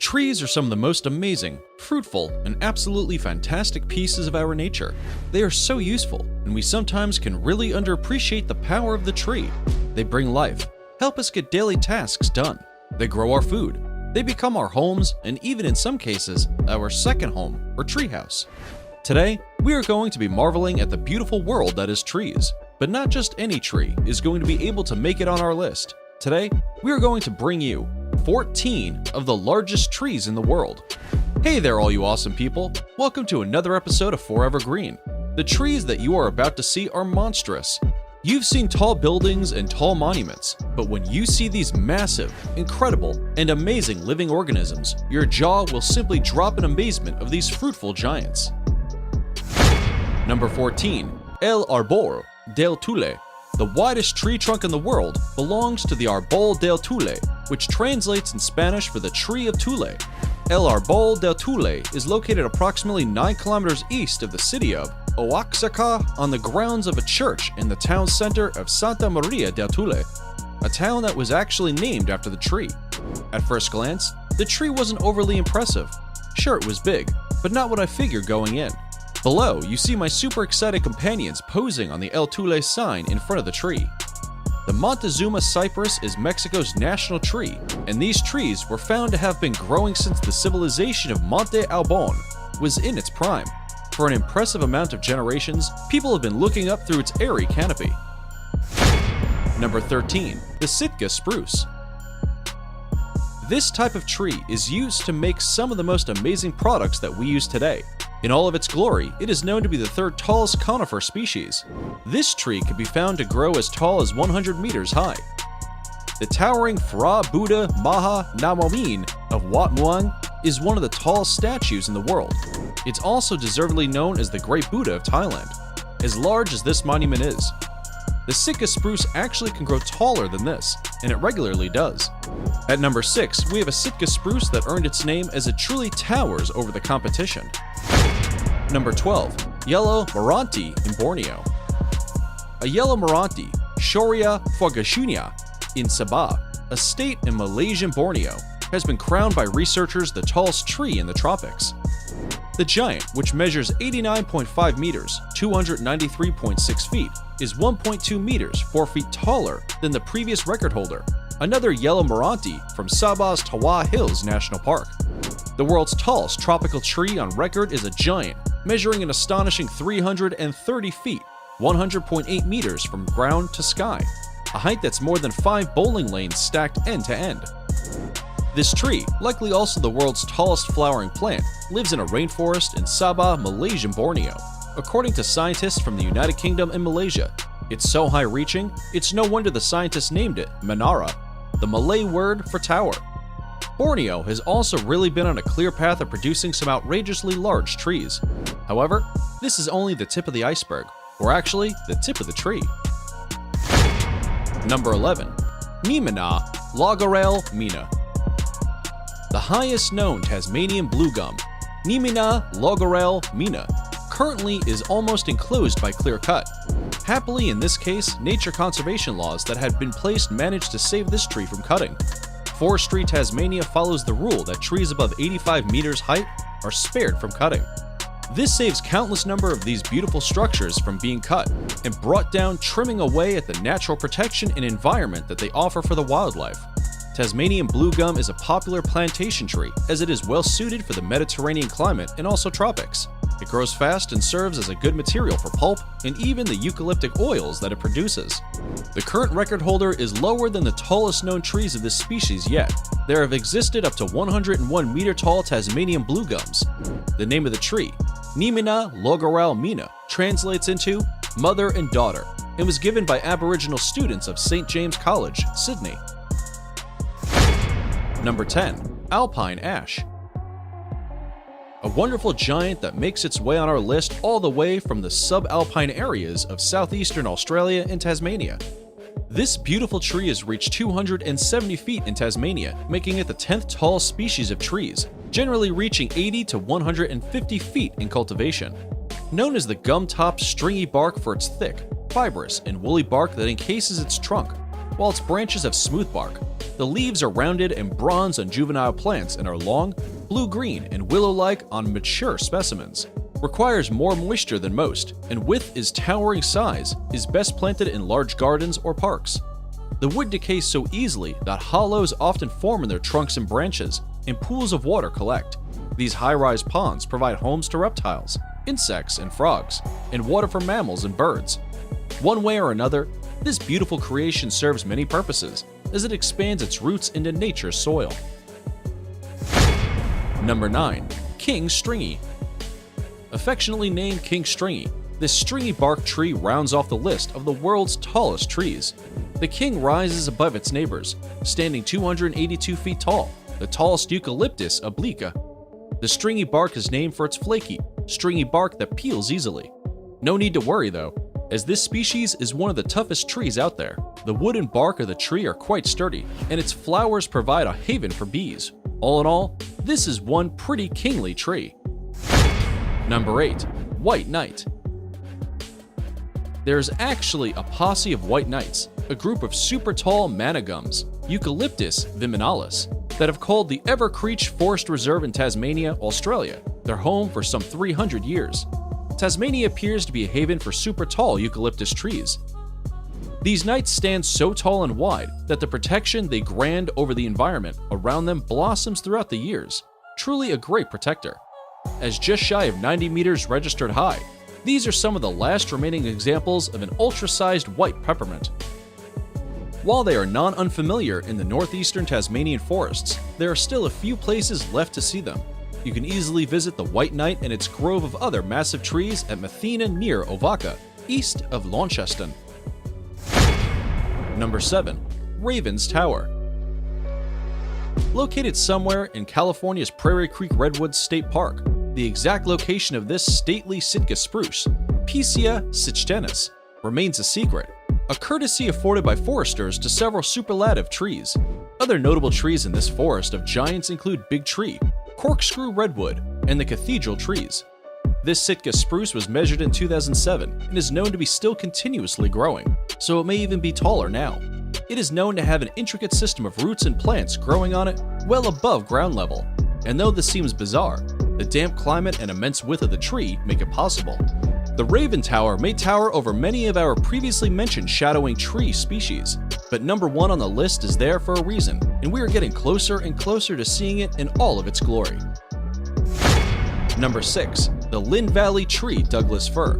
Trees are some of the most amazing, fruitful, and absolutely fantastic pieces of our nature. They are so useful, and we sometimes can really underappreciate the power of the tree. They bring life, help us get daily tasks done. They grow our food. They become our homes, and even in some cases, our second home or treehouse. Today, we are going to be marveling at the beautiful world that is trees. But not just any tree is going to be able to make it on our list. Today, we are going to bring you 14 of the largest trees in the world. Hey there, all you awesome people. Welcome to another episode of Forever Green. The trees that you are about to see are monstrous. You've seen tall buildings and tall monuments, but when you see these massive, incredible, and amazing living organisms, your jaw will simply drop in amazement of these fruitful giants. Number 14. El Arbor del Tule. The widest tree trunk in the world belongs to the Arbol del Tule, which translates in Spanish for the Tree of Tule. El Arbol del Tule is located approximately 9 kilometers east of the city of Oaxaca on the grounds of a church in the town center of Santa Maria del Tule, a town that was actually named after the tree. At first glance, the tree wasn't overly impressive. Sure, it was big, but not what I figured going in. Below, you see my super excited companions posing on the El Tule sign in front of the tree. The Montezuma cypress is Mexico's national tree, and these trees were found to have been growing since the civilization of Monte Albon was in its prime. For an impressive amount of generations, people have been looking up through its airy canopy. Number 13. The Sitka spruce. This type of tree is used to make some of the most amazing products that we use today. In all of its glory, it is known to be the third tallest conifer species. This tree can be found to grow as tall as 100 meters high. The towering Phra Buddha Maha Namomin of Wat Muang is one of the tallest statues in the world. It's also deservedly known as the Great Buddha of Thailand, as large as this monument is. The Sitka spruce actually can grow taller than this, and it regularly does. At number 6, we have a Sitka spruce that earned its name as it truly towers over the competition. Number 12. Yellow Meranti in Borneo. A yellow Meranti, Shoria Forgashunia, in Sabah, a state in Malaysian Borneo, has been crowned by researchers the tallest tree in the tropics. The giant, which measures 89.5 meters, 293.6 feet, is 1.2 meters, 4 feet taller than the previous record holder, another yellow Meranti from Sabah's Tawa Hills National Park. The world's tallest tropical tree on record is a giant, measuring an astonishing 330 feet, 100.8 meters from ground to sky, a height that's more than 5 bowling lanes stacked end to end. This tree, likely also the world's tallest flowering plant, lives in a rainforest in Sabah, Malaysian Borneo. According to scientists from the United Kingdom and Malaysia, it's so high-reaching, it's no wonder the scientists named it Menara, the Malay word for tower. Borneo has also really been on a clear path of producing some outrageously large trees. However, this is only the tip of the iceberg, or actually, the tip of the tree. Number 11. Nimina Lagarel Mina. The highest known Tasmanian blue gum, Nimina Lagarel Mina, currently is almost enclosed by clear cut. Happily, in this case, nature conservation laws that had been placed managed to save this tree from cutting. Forestry Tasmania follows the rule that trees above 85 meters height are spared from cutting. This saves countless number of these beautiful structures from being cut and brought down, trimming away at the natural protection and environment that they offer for the wildlife. Tasmanian blue gum is a popular plantation tree as it is well suited for the Mediterranean climate and also tropics. It grows fast and serves as a good material for pulp and even the eucalyptic oils that it produces. The current record holder is lower than the tallest known trees of this species yet. There have existed up to 101 meter tall Tasmanian blue gums. The name of the tree, Nimina Lagarel Mina, translates into mother and daughter and was given by Aboriginal students of St. James College, Sydney. Number 10. Alpine Ash. A wonderful giant that makes its way on our list all the way from the subalpine areas of southeastern Australia and Tasmania. This beautiful tree has reached 270 feet in Tasmania, making it the 10th tallest species of trees, generally reaching 80 to 150 feet in cultivation. Known as the gum-topped stringy bark for its thick, fibrous, and woolly bark that encases its trunk, while its branches have smooth bark. The leaves are rounded and bronze on juvenile plants and are long, blue-green, and willow-like on mature specimens. Requires more moisture than most, and with its towering size, is best planted in large gardens or parks. The wood decays so easily that hollows often form in their trunks and branches, and pools of water collect. These high-rise ponds provide homes to reptiles, insects, and frogs, and water for mammals and birds. One way or another, this beautiful creation serves many purposes, as it expands its roots into nature's soil. Number 9. King Stringy. Affectionately named King Stringy, this stringy bark tree rounds off the list of the world's tallest trees. The king rises above its neighbors, standing 282 feet tall, the tallest eucalyptus obliqua. The stringy bark is named for its flaky, stringy bark that peels easily. No need to worry though, as this species is one of the toughest trees out there. The wood and bark of the tree are quite sturdy, and its flowers provide a haven for bees. All in all, this is one pretty kingly tree. Number 8. White Knight. There is actually a posse of white knights, a group of super tall manigums, Eucalyptus viminalis, that have called the Evercreech Forest Reserve in Tasmania, Australia, their home for some 300 years. Tasmania appears to be a haven for super tall eucalyptus trees. These knights stand so tall and wide that the protection they grant over the environment around them blossoms throughout the years. Truly a great protector. As just shy of 90 meters registered high, these are some of the last remaining examples of an ultra-sized white peppermint. While they are non-unfamiliar in the northeastern Tasmanian forests, there are still a few places left to see them. You can easily visit the White Knight and its grove of other massive trees at Mathena near Ovaka, east of Launceston. Number 7. Raven's Tower. Located somewhere in California's Prairie Creek Redwoods State Park, the exact location of this stately Sitka spruce, Picea sichtenis, remains a secret, a courtesy afforded by foresters to several superlative trees. Other notable trees in this forest of giants include Big Tree, Corkscrew Redwood, and the Cathedral trees. This Sitka spruce was measured in 2007 and is known to be still continuously growing, so it may even be taller now. It is known to have an intricate system of roots and plants growing on it well above ground level, and though this seems bizarre, the damp climate and immense width of the tree make it possible. The Raven Tower may tower over many of our previously mentioned shadowing tree species, but number 1 on the list is there for a reason, and we are getting closer and closer to seeing it in all of its glory. Number 6. The Lynn Valley Tree Douglas Fir.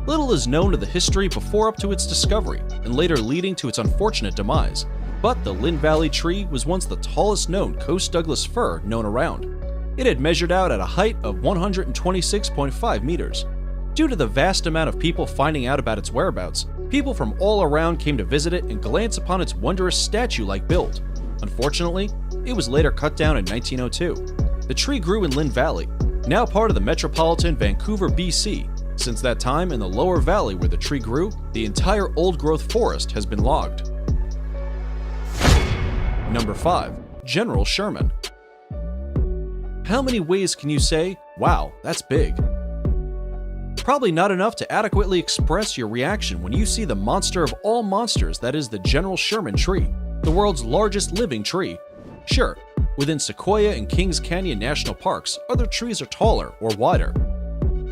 Little is known of the history before up to its discovery, and later leading to its unfortunate demise, but the Lynn Valley Tree was once the tallest known coast Douglas fir known around. It had measured out at a height of 126.5 meters. Due to the vast amount of people finding out about its whereabouts, people from all around came to visit it and glance upon its wondrous statue-like build. Unfortunately, it was later cut down in 1902. The tree grew in Lynn Valley, now part of the metropolitan Vancouver, BC. Since that time, in the lower valley where the tree grew, the entire old-growth forest has been logged. Number 5. General Sherman. How many ways can you say, wow, that's big? Probably not enough to adequately express your reaction when you see the monster of all monsters that is the General Sherman tree, the world's largest living tree. Sure, within Sequoia and Kings Canyon National Parks, other trees are taller or wider,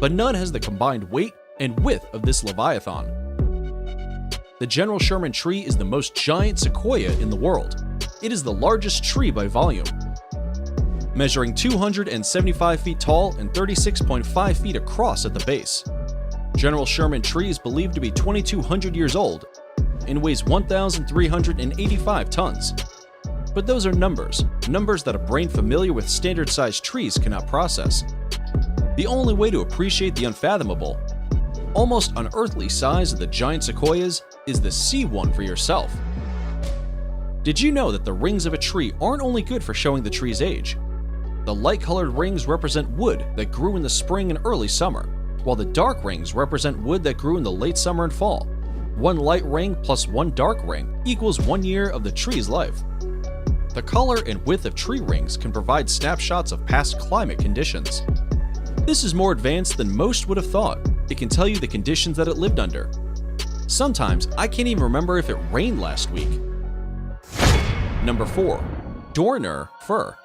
but none has the combined weight and width of this leviathan. The General Sherman tree is the most giant sequoia in the world. It is the largest tree by volume, measuring 275 feet tall and 36.5 feet across at the base. General Sherman tree is believed to be 2,200 years old and weighs 1,385 tons. But those are numbers that a brain familiar with standard-sized trees cannot process. The only way to appreciate the unfathomable, almost unearthly size of the giant sequoias is to see one for yourself. Did you know that the rings of a tree aren't only good for showing the tree's age? The light-colored rings represent wood that grew in the spring and early summer, while the dark rings represent wood that grew in the late summer and fall. One light ring plus one dark ring equals 1 year of the tree's life. The color and width of tree rings can provide snapshots of past climate conditions. This is more advanced than most would have thought. It can tell you the conditions that it lived under. Sometimes I can't even remember if it rained last week. Number 4. Doerner Fir.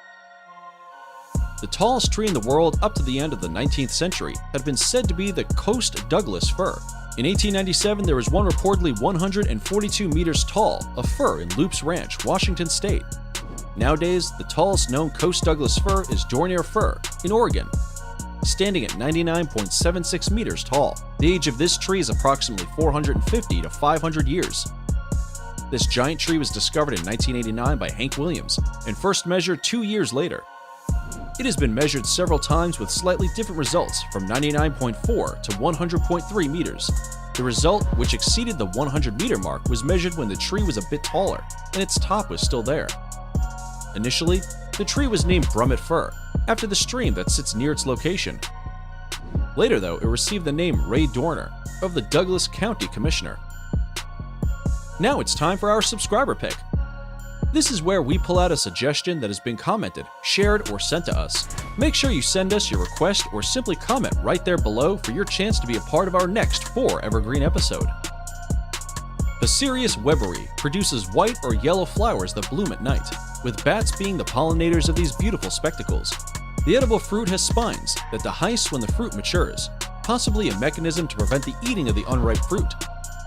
The tallest tree in the world up to the end of the 19th century had been said to be the Coast Douglas fir. In 1897, there was one reportedly 142 meters tall, a fir in Loops Ranch, Washington State. Nowadays, the tallest known Coast Douglas fir is Doerner Fir in Oregon, standing at 99.76 meters tall. The age of this tree is approximately 450 to 500 years. This giant tree was discovered in 1989 by Hank Williams and first measured 2 years later. It has been measured several times with slightly different results, from 99.4 to 100.3 meters. The result, which exceeded the 100-meter mark, was measured when the tree was a bit taller and its top was still there. Initially, the tree was named Brummett Fir, after the stream that sits near its location. Later, though, it received the name Ray Doerner of the Douglas County Commissioner. Now it's time for our subscriber pick. This is where we pull out a suggestion that has been commented, shared, or sent to us. Make sure you send us your request or simply comment right there below for your chance to be a part of our next 4 evergreen episode. Psarius weberi produces white or yellow flowers that bloom at night, with bats being the pollinators of these beautiful spectacles. The edible fruit has spines that dehisce when the fruit matures, possibly a mechanism to prevent the eating of the unripe fruit.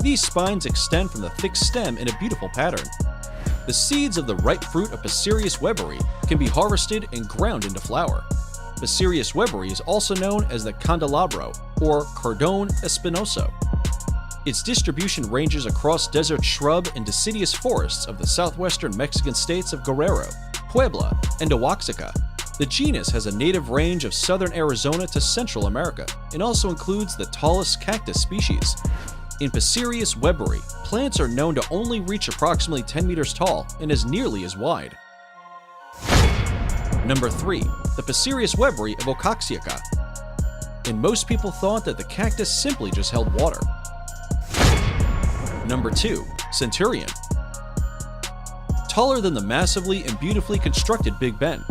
These spines extend from the thick stem in a beautiful pattern. The seeds of the ripe fruit of Psarius weberi can be harvested and ground into flour. Psarius weberi is also known as the candelabro or cordon espinoso. Its distribution ranges across desert shrub and deciduous forests of the southwestern Mexican states of Guerrero, Puebla, and Oaxaca. The genus has a native range of southern Arizona to Central America and also includes the tallest cactus species. In Psarius weberi, plants are known to only reach approximately 10 meters tall and is nearly as wide. Number 3. The Psarius weberi of Oaxaca. And most people thought that the cactus simply just held water. Number 2. Centurion. Taller than the massively and beautifully constructed Big Ben.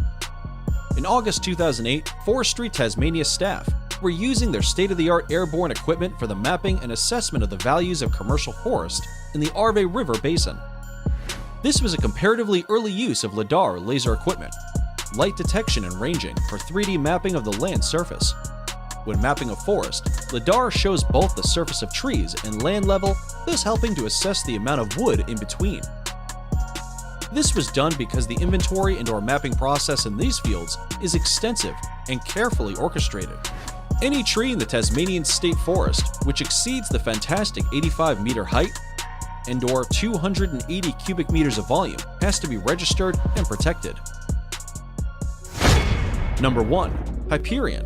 In August 2008, Forestry Tasmania staff were using their state-of-the-art airborne equipment for the mapping and assessment of the values of commercial forest in the Arve River Basin. This was a comparatively early use of LiDAR laser equipment, light detection and ranging for 3D mapping of the land surface. When mapping a forest, LiDAR shows both the surface of trees and land level, thus helping to assess the amount of wood in between. This was done because the inventory and/or mapping process in these fields is extensive and carefully orchestrated. Any tree in the Tasmanian State Forest, which exceeds the fantastic 85-meter height and/or 280 cubic meters of volume, has to be registered and protected. Number 1. Hyperion.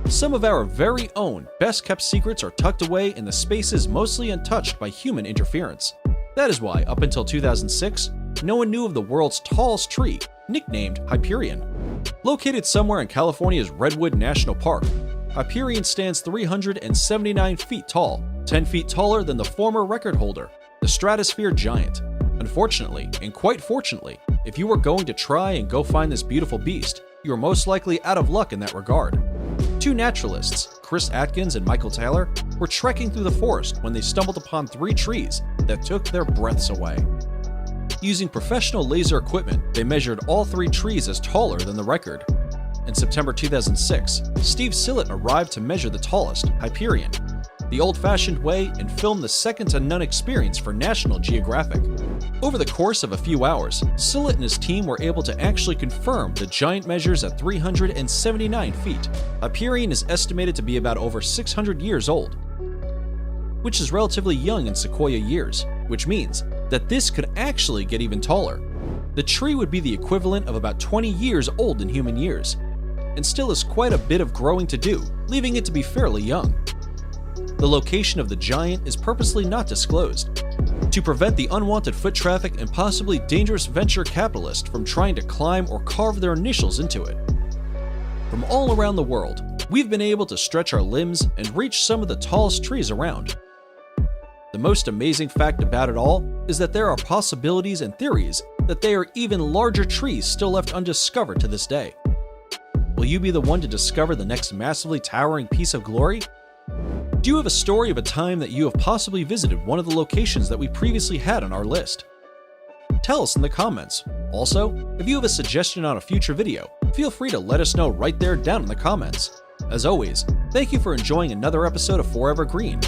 Some of our very own best-kept secrets are tucked away in the spaces mostly untouched by human interference. That is why, up until 2006, no one knew of the world's tallest tree, nicknamed Hyperion. Located somewhere in California's Redwood National Park, Hyperion stands 379 feet tall, 10 feet taller than the former record holder, the Stratosphere Giant. Unfortunately, and quite fortunately, if you were going to try and go find this beautiful beast, you are most likely out of luck in that regard. 2 naturalists, Chris Atkins and Michael Taylor, were trekking through the forest when they stumbled upon 3 trees that took their breaths away. Using professional laser equipment, they measured all 3 trees as taller than the record. In September 2006, Steve Sillett arrived to measure the tallest, Hyperion, the old-fashioned way, and filmed the second-to-none experience for National Geographic. Over the course of a few hours, Sillett and his team were able to actually confirm the giant measures at 379 feet. Hyperion is estimated to be about over 600 years old, which is relatively young in sequoia years, which means that this could actually get even taller. The tree would be the equivalent of about 20 years old in human years, and still has quite a bit of growing to do, leaving it to be fairly young. The location of the giant is purposely not disclosed, to prevent the unwanted foot traffic and possibly dangerous venture capitalists from trying to climb or carve their initials into it. From all around the world, we've been able to stretch our limbs and reach some of the tallest trees around. The most amazing fact about it all is that there are possibilities and theories that there are even larger trees still left undiscovered to this day. Will you be the one to discover the next massively towering piece of glory? Do you have a story of a time that you have possibly visited one of the locations that we previously had on our list? Tell us in the comments. Also, if you have a suggestion on a future video, feel free to let us know right there down in the comments. As always, thank you for enjoying another episode of Forever Green.